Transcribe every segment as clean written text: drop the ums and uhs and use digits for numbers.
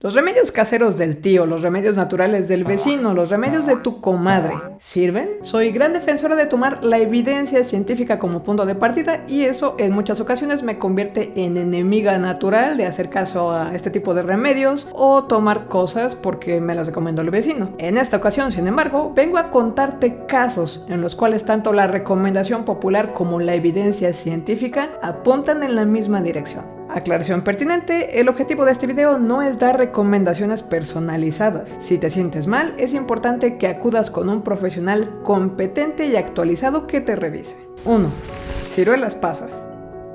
Los remedios caseros del tío, los remedios naturales del vecino, los remedios de tu comadre, ¿sirven? Soy gran defensora de tomar la evidencia científica como punto de partida y eso en muchas ocasiones me convierte en enemiga natural de hacer caso a este tipo de remedios o tomar cosas porque me las recomendó el vecino. En esta ocasión, sin embargo, vengo a contarte casos en los cuales tanto la recomendación popular como la evidencia científica apuntan en la misma dirección. Aclaración pertinente, el objetivo de este video no es dar recomendaciones personalizadas. Si te sientes mal, es importante que acudas con un profesional competente y actualizado que te revise. 1. Ciruelas pasas.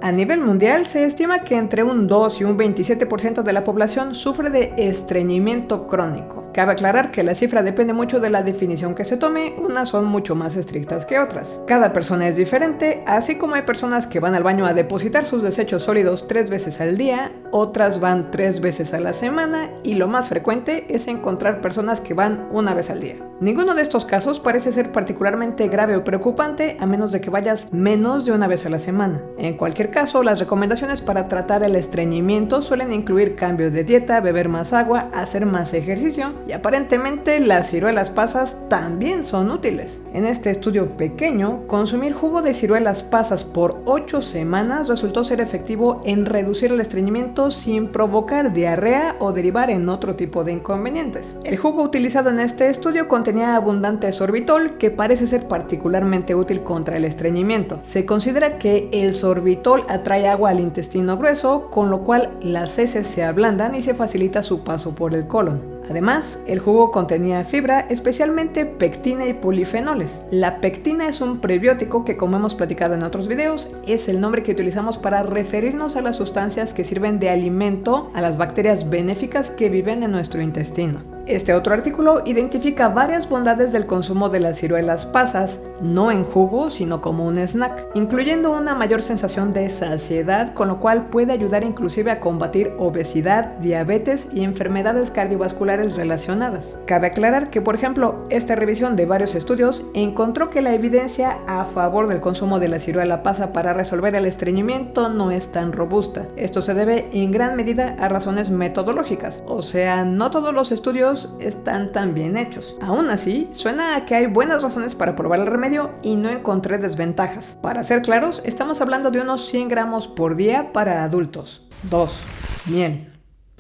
A nivel mundial se estima que entre un 2 y un 27% de la población sufre de estreñimiento crónico. Cabe aclarar que la cifra depende mucho de la definición que se tome, unas son mucho más estrictas que otras. Cada persona es diferente, así como hay personas que van al baño a depositar sus desechos sólidos 3 veces al día, otras van 3 veces a la semana y lo más frecuente es encontrar personas que van una vez al día. Ninguno de estos casos parece ser particularmente grave o preocupante a menos de que vayas menos de una vez a la semana. En cualquier caso, las recomendaciones para tratar el estreñimiento suelen incluir cambios de dieta, beber más agua, hacer más ejercicio y aparentemente las ciruelas pasas también son útiles. En este estudio pequeño, consumir jugo de ciruelas pasas por 8 semanas resultó ser efectivo en reducir el estreñimiento sin provocar diarrea o derivar en otro tipo de inconvenientes. El jugo utilizado en este estudio contenía abundante sorbitol que parece ser particularmente útil contra el estreñimiento. Se considera que el sorbitol atrae agua al intestino grueso, con lo cual las heces se ablandan y se facilita su paso por el colon. Además, el jugo contenía fibra, especialmente pectina y polifenoles. La pectina es un prebiótico que, como hemos platicado en otros videos, es el nombre que utilizamos para referirnos a las sustancias que sirven de alimento a las bacterias benéficas que viven en nuestro intestino. Este otro artículo identifica varias bondades del consumo de las ciruelas pasas, no en jugo, sino como un snack, incluyendo una mayor sensación de saciedad, con lo cual puede ayudar inclusive a combatir obesidad, diabetes y enfermedades cardiovasculares relacionadas. Cabe aclarar que, por ejemplo, esta revisión de varios estudios encontró que la evidencia a favor del consumo de la ciruela pasa para resolver el estreñimiento no es tan robusta. Esto se debe en gran medida a razones metodológicas, o sea, no todos los estudios están tan bien hechos. Aún así, suena a que hay buenas razones para probar el remedio y no encontré desventajas. Para ser claros, estamos hablando de unos 100 gramos por día para adultos. 2. Miel.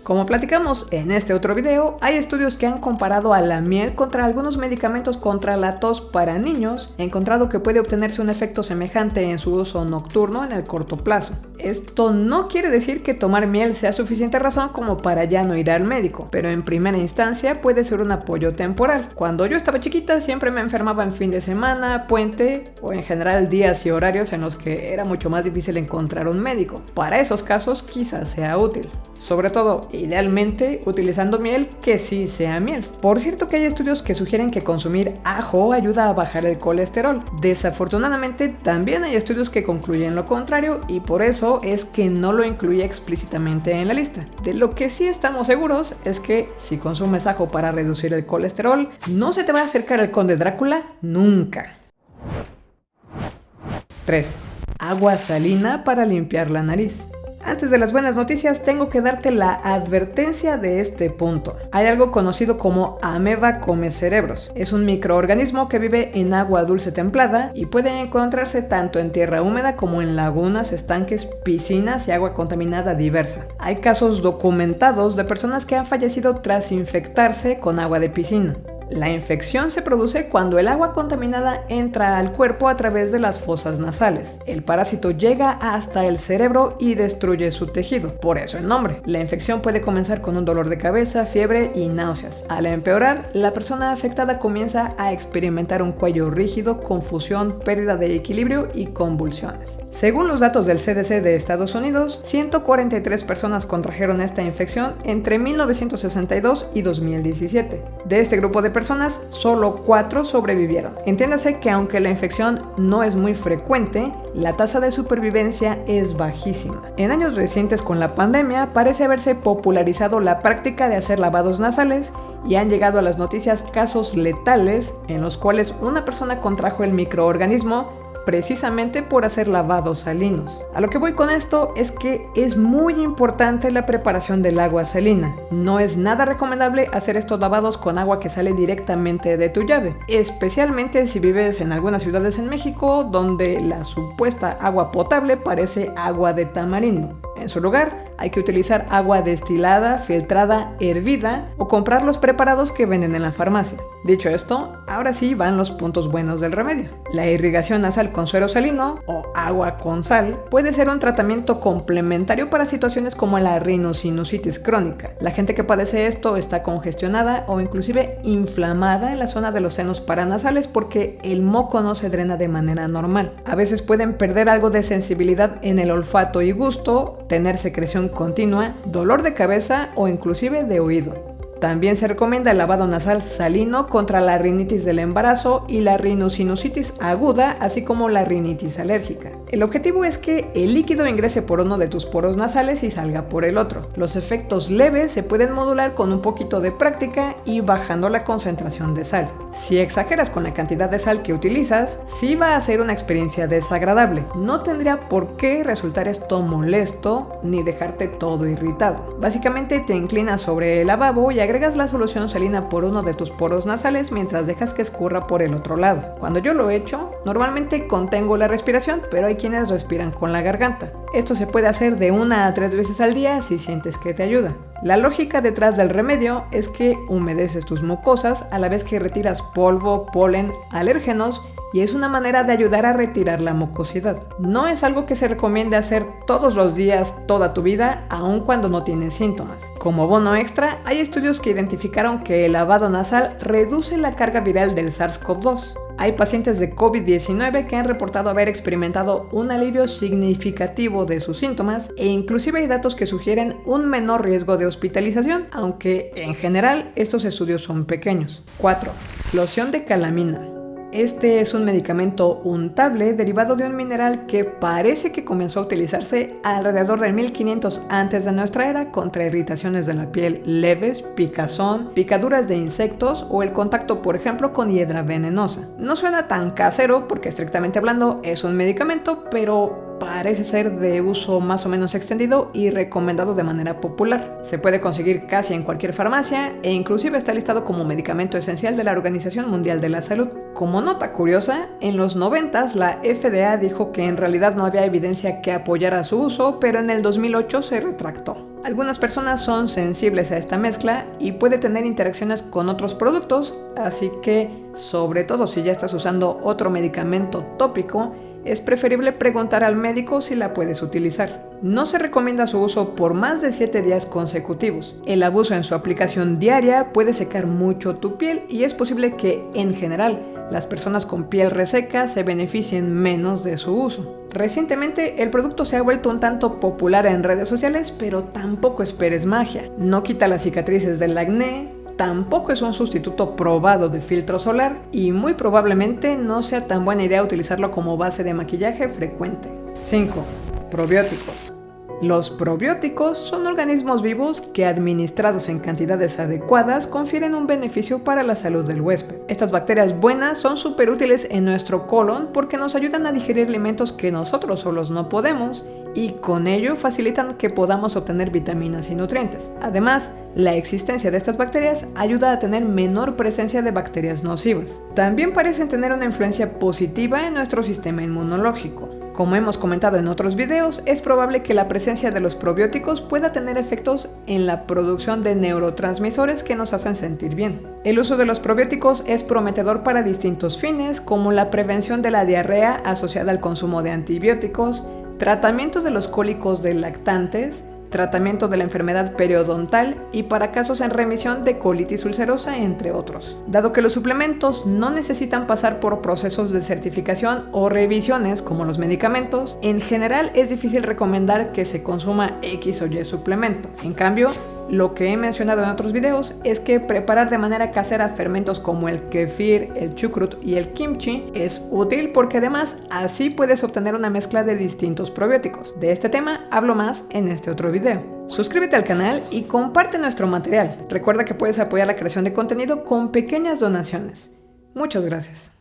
Como platicamos en este otro video, hay estudios que han comparado a la miel contra algunos medicamentos contra la tos para niños, encontrado que puede obtenerse un efecto semejante en su uso nocturno en el corto plazo. Esto no quiere decir que tomar miel sea suficiente razón como para ya no ir al médico, pero en primera instancia puede ser un apoyo temporal. Cuando yo estaba chiquita siempre me enfermaba en fin de semana, puente o en general días y horarios en los que era mucho más difícil encontrar un médico. Para esos casos quizás sea útil. Sobre todo, idealmente utilizando miel que sí sea miel. Por cierto que hay estudios que sugieren que consumir ajo ayuda a bajar el colesterol. Desafortunadamente también hay estudios que concluyen lo contrario y por eso es que no lo incluye explícitamente en la lista. De lo que sí estamos seguros es que si consumes ajo para reducir el colesterol, no se te va a acercar el conde Drácula nunca. 3. Agua salina para limpiar la nariz. Antes de las buenas noticias, tengo que darte la advertencia de este punto. Hay algo conocido como ameba come cerebros. Es un microorganismo que vive en agua dulce templada y puede encontrarse tanto en tierra húmeda como en lagunas, estanques, piscinas y agua contaminada diversa. Hay casos documentados de personas que han fallecido tras infectarse con agua de piscina. La infección se produce cuando el agua contaminada entra al cuerpo a través de las fosas nasales. El parásito llega hasta el cerebro y destruye su tejido, por eso el nombre. La infección puede comenzar con un dolor de cabeza, fiebre y náuseas. Al empeorar, la persona afectada comienza a experimentar un cuello rígido, confusión, pérdida de equilibrio y convulsiones. Según los datos del CDC de Estados Unidos, 143 personas contrajeron esta infección entre 1962 y 2017. De este grupo de personas, solo 4 sobrevivieron. Entiéndase que aunque la infección no es muy frecuente, la tasa de supervivencia es bajísima. En años recientes con la pandemia, parece haberse popularizado la práctica de hacer lavados nasales y han llegado a las noticias casos letales en los cuales una persona contrajo el microorganismo precisamente por hacer lavados salinos. A lo que voy con esto es que es muy importante la preparación del agua salina. No es nada recomendable hacer estos lavados con agua que sale directamente de tu llave, especialmente si vives en algunas ciudades en México donde la supuesta agua potable parece agua de tamarindo. En su lugar, hay que utilizar agua destilada, filtrada, hervida o comprar los preparados que venden en la farmacia. Dicho esto, ahora sí van los puntos buenos del remedio. La irrigación nasal con suero salino o agua con sal puede ser un tratamiento complementario para situaciones como la rinosinusitis crónica. La gente que padece esto está congestionada o inclusive inflamada en la zona de los senos paranasales porque el moco no se drena de manera normal. A veces pueden perder algo de sensibilidad en el olfato y gusto, tener secreción continua, dolor de cabeza o inclusive de oído. También se recomienda el lavado nasal salino contra la rinitis del embarazo y la rinosinusitis aguda, así como la rinitis alérgica. El objetivo es que el líquido ingrese por uno de tus poros nasales y salga por el otro. Los efectos leves se pueden modular con un poquito de práctica y bajando la concentración de sal. Si exageras con la cantidad de sal que utilizas, sí va a ser una experiencia desagradable. No tendría por qué resultar esto molesto ni dejarte todo irritado. Básicamente te inclinas sobre el lavabo y agregas la solución salina por uno de tus poros nasales mientras dejas que escurra por el otro lado. Cuando yo lo he hecho, normalmente contengo la respiración, pero hay quienes respiran con la garganta. Esto se puede hacer de 1 a 3 veces al día si sientes que te ayuda. La lógica detrás del remedio es que humedeces tus mucosas a la vez que retiras polvo, polen, alérgenos y es una manera de ayudar a retirar la mucosidad. No es algo que se recomiende hacer todos los días, toda tu vida, aun cuando no tienes síntomas. Como bono extra, hay estudios que identificaron que el lavado nasal reduce la carga viral del SARS-CoV-2. Hay pacientes de COVID-19 que han reportado haber experimentado un alivio significativo de sus síntomas e inclusive hay datos que sugieren un menor riesgo de hospitalización, aunque en general estos estudios son pequeños. 4. Loción de calamina. Este es un medicamento untable derivado de un mineral que parece que comenzó a utilizarse alrededor del 1500 antes de nuestra era contra irritaciones de la piel leves, picazón, picaduras de insectos o el contacto, por ejemplo, con hiedra venenosa. No suena tan casero porque estrictamente hablando es un medicamento, pero parece ser de uso más o menos extendido y recomendado de manera popular. Se puede conseguir casi en cualquier farmacia e inclusive está listado como medicamento esencial de la Organización Mundial de la Salud. Como nota curiosa, en los 90s la FDA dijo que en realidad no había evidencia que apoyara su uso, pero en el 2008 se retractó. Algunas personas son sensibles a esta mezcla y puede tener interacciones con otros productos, así que, sobre todo si ya estás usando otro medicamento tópico, es preferible preguntar al médico si la puedes utilizar. No se recomienda su uso por más de 7 días consecutivos. El abuso en su aplicación diaria puede secar mucho tu piel y es posible que, en general, las personas con piel reseca se beneficien menos de su uso. Recientemente, el producto se ha vuelto un tanto popular en redes sociales, pero tampoco esperes magia. No quita las cicatrices del acné, tampoco es un sustituto probado de filtro solar y muy probablemente no sea tan buena idea utilizarlo como base de maquillaje frecuente. 5. Probióticos. Los probióticos son organismos vivos que, administrados en cantidades adecuadas, confieren un beneficio para la salud del huésped. Estas bacterias buenas son súper útiles en nuestro colon porque nos ayudan a digerir alimentos que nosotros solos no podemos y con ello facilitan que podamos obtener vitaminas y nutrientes. Además, la existencia de estas bacterias ayuda a tener menor presencia de bacterias nocivas. También parecen tener una influencia positiva en nuestro sistema inmunológico. Como hemos comentado en otros videos, es probable que la presencia de los probióticos pueda tener efectos en la producción de neurotransmisores que nos hacen sentir bien. El uso de los probióticos es prometedor para distintos fines, como la prevención de la diarrea asociada al consumo de antibióticos, tratamiento de los cólicos de lactantes, tratamiento de la enfermedad periodontal y para casos en remisión de colitis ulcerosa, entre otros. Dado que los suplementos no necesitan pasar por procesos de certificación o revisiones como los medicamentos, en general es difícil recomendar que se consuma X o Y suplemento. En cambio, lo que he mencionado en otros videos es que preparar de manera casera fermentos como el kefir, el chucrut y el kimchi es útil porque además así puedes obtener una mezcla de distintos probióticos. De este tema hablo más en este otro video. Suscríbete al canal y comparte nuestro material. Recuerda que puedes apoyar la creación de contenido con pequeñas donaciones. Muchas gracias.